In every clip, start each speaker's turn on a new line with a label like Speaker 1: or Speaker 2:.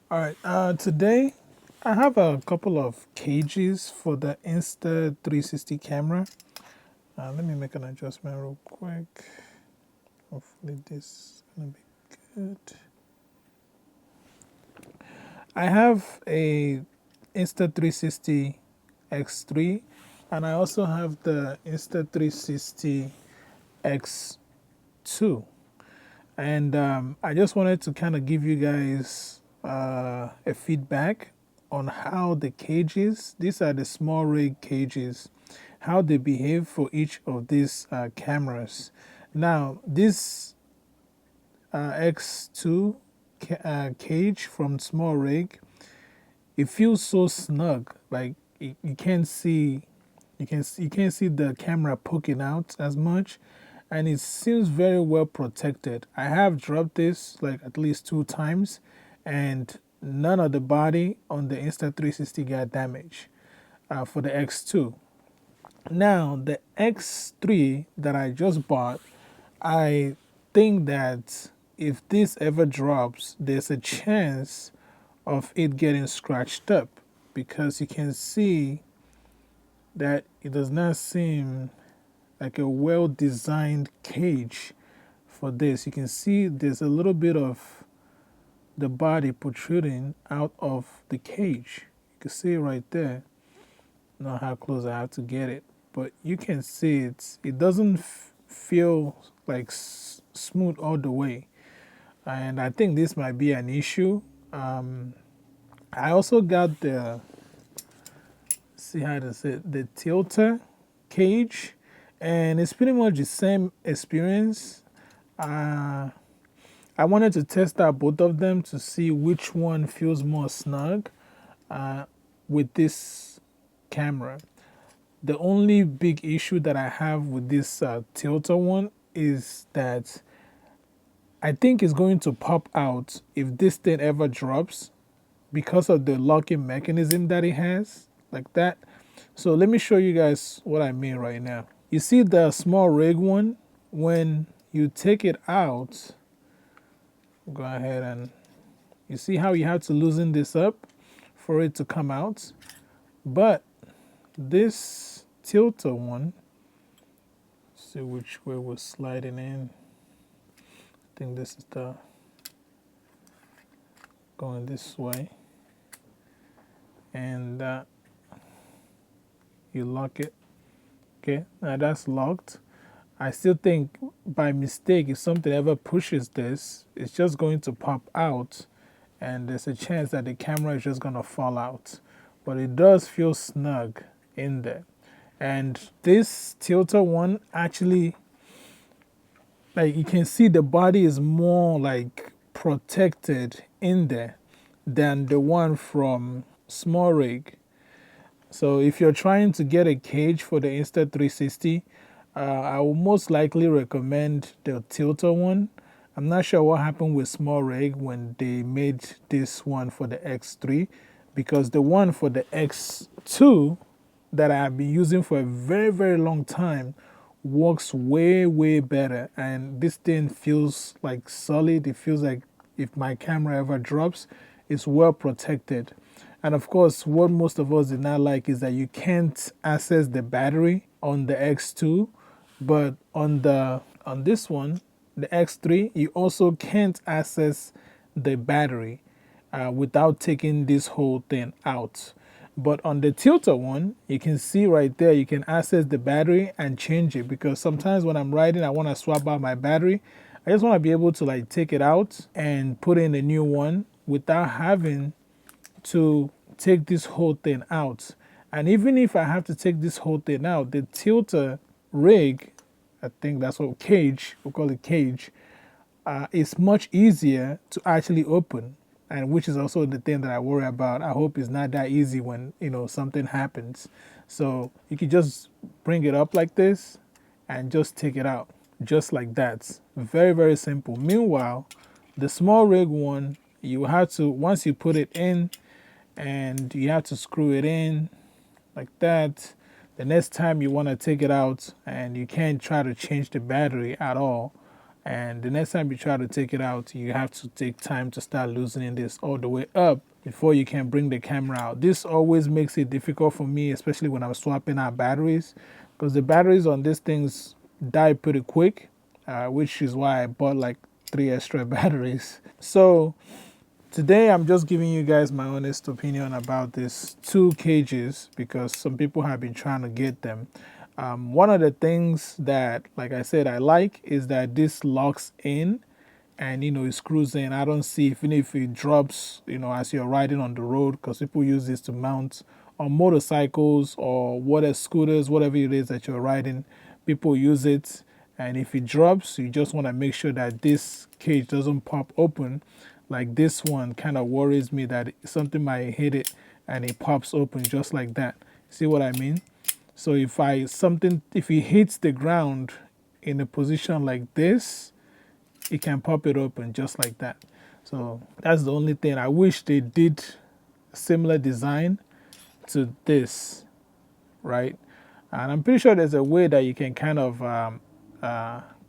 Speaker 1: All right, today I have a couple of cages for the Insta360 camera. Let me make an adjustment real quick. Hopefully this is gonna be good. I have a Insta360 X3 and I also have the Insta360 X2. And I just wanted to kind of give you guys a feedback on how the cages, these are the small rig cages, how they behave for each of these cameras. Now, this X2 cage from small rig, it feels so snug. Like you can't see, you can't see the camera poking out as much, and it seems very well protected. I have dropped this like at least 2 times, and none of the body on the Insta360 got damaged for the X2. Now the X3 that I just bought, I think that if this ever drops, there's a chance of it getting scratched up because you can see that it does not seem like a well designed cage for this. You can see there's a little bit of the body protruding out of the cage. You can see it right there. Not how close I have to get it, but you can see it doesn't feel like smooth all the way. And I think this might be an issue. I also got the, see how to say it, the tilter cage, and it's pretty much the same experience. uh, I wanted to test out both of them to see which one feels more snug with this camera. The only big issue that I have with this tilter one is that I think it's going to pop out if this thing ever drops because of the locking mechanism that it has, like that. So let me show you guys what I mean right now. You see the small rig one, when you take it out, go ahead and you see how you have to loosen this up for it to come out. But this tilter one, see which way we're sliding in. I think this is the going this way, and you lock it. Okay, now that's locked. I still think by mistake, if something ever pushes this, it's just going to pop out, and there's a chance that the camera is just gonna fall out. But it does feel snug in there. And this tilter one actually, like you can see the body is more like protected in there than the one from small rig. So if you're trying to get a cage for the Insta360, I will most likely recommend the tilter one. I'm not sure what happened with small rig when they made this one for the X3, because the one for the X2 that I've been using for a very, very long time works way, way better. And this thing feels like solid. It feels like if my camera ever drops, it's well protected. And of course, what most of us did not like is that you can't access the battery on the X2, but on this one, the X3, you also can't access the battery without taking this whole thing out. But on the tilter one, you can see right there, you can access the battery and change it, because sometimes when I'm riding, I want to swap out my battery. I just want to be able to like take it out and put in a new one without having to take this whole thing out. And even if I have to take this whole thing out, the tilter rig, I think that's what cage, we call it cage, is much easier to actually open, and which is also the thing that I worry about. I hope it's not that easy when something happens. So you can just bring it up like this and just take it out just like that. Very, very simple. Meanwhile, the small rig one, you have to, once you put it in, and you have to screw it in like that. The next time you want to take it out, and you can't try to change the battery at all, And the next time you try to take it out, you have to take time to start loosening this all the way up before you can bring the camera out. This always makes it difficult for me, especially when I'm swapping out batteries, because the batteries on these things die pretty quick, which is why I bought like 3 extra batteries. So today I'm just giving you guys my honest opinion about these 2 cages because some people have been trying to get them. One of the things that, like I said, I like is that this locks in and it screws in. I don't see even if it drops as you're riding on the road, because people use this to mount on motorcycles or whatever, scooters, whatever it is that you're riding. People use it, and if it drops, you just want to make sure that this cage doesn't pop open. Like this one kind of worries me that something might hit it and it pops open just like that. See what I mean? So if it hits the ground in a position like this, it can pop it open just like that. So that's the only thing. I wish they did similar design to this, right? And I'm pretty sure there's a way that you can kind of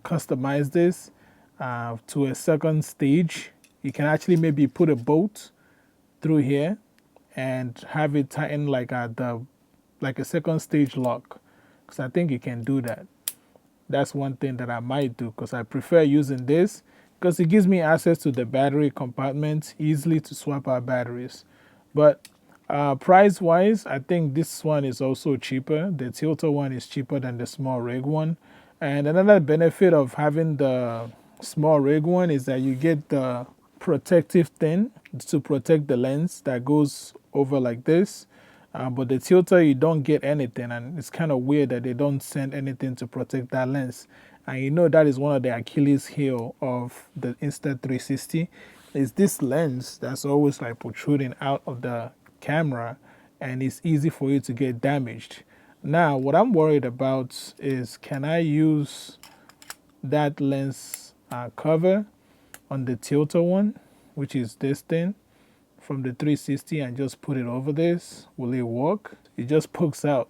Speaker 1: customize this to a second stage. You can actually maybe put a bolt through here and have it tighten like a second stage lock, because I think you can do that. That's one thing that I might do, because I prefer using this because it gives me access to the battery compartment easily to swap out batteries. But price wise, I think this one is also cheaper. The tilter one is cheaper than the small rig one. And another benefit of having the small rig one is that you get the protective thing to protect the lens that goes over like this. But the tilter, you don't get anything, and it's kind of weird that they don't send anything to protect that lens. And that is one of the Achilles heel of the Insta360, is this lens that's always like protruding out of the camera, and it's easy for you to get damaged. Now, what I'm worried about is, can I use that lens cover on the tilter one, which is this thing, from the 360, and just put it over this? Will it work? It just pokes out.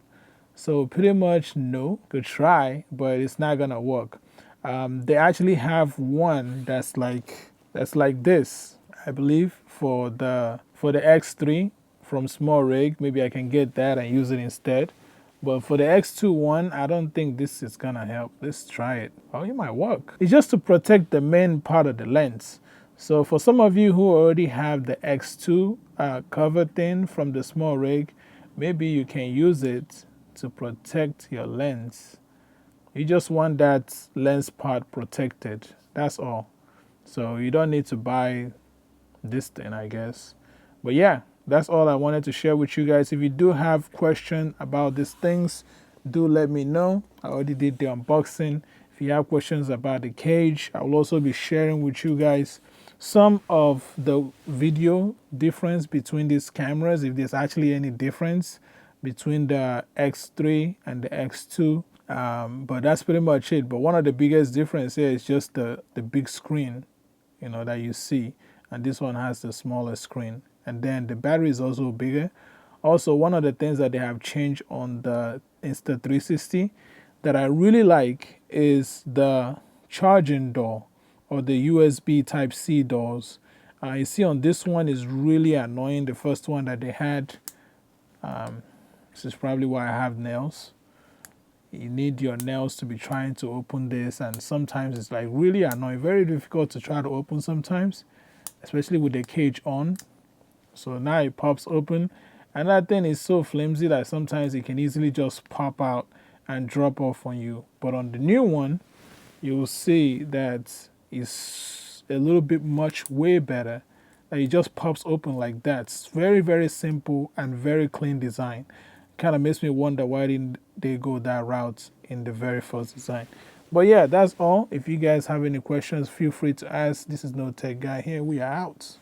Speaker 1: So pretty much no. Could try, but it's not gonna work. They actually have one that's like this, I believe, for the X3 from small rig. Maybe I can get that and use it instead. But for the X2 one, I don't think this is gonna help. Let's try it. Oh, it might work. It's just to protect the main part of the lens. So for some of you who already have the X2 cover thing from the small rig, maybe you can use it to protect your lens. You just want that lens part protected. That's all. So you don't need to buy this thing, I guess. But yeah, that's all I wanted to share with you guys. If you do have questions about these things, do let me know. I already did the unboxing. If you have questions about the cage, I will also be sharing with you guys some of the video difference between these cameras, if there's actually any difference between the X3 and the X2. But that's pretty much it. But one of the biggest difference here is just the big screen, that you see. And this one has the smaller screen. And then the battery is also bigger. Also, one of the things that they have changed on the Insta360 that I really like is the charging door, or the USB Type-C doors. You see on this one is really annoying. The first one that they had, this is probably why I have nails. You need your nails to be trying to open this, and sometimes it's like really annoying, very difficult to try to open sometimes, especially with the cage on. So now it pops open, and that thing is so flimsy that sometimes it can easily just pop out and drop off on you. But on the new one, you'll see that it's a little bit way better. It just pops open like that. It's very, very simple and very clean design. Kind of makes me wonder why didn't they go that route in the very first design. But yeah, that's all. If you guys have any questions, feel free to ask. This is No Tech Guy here. We are out.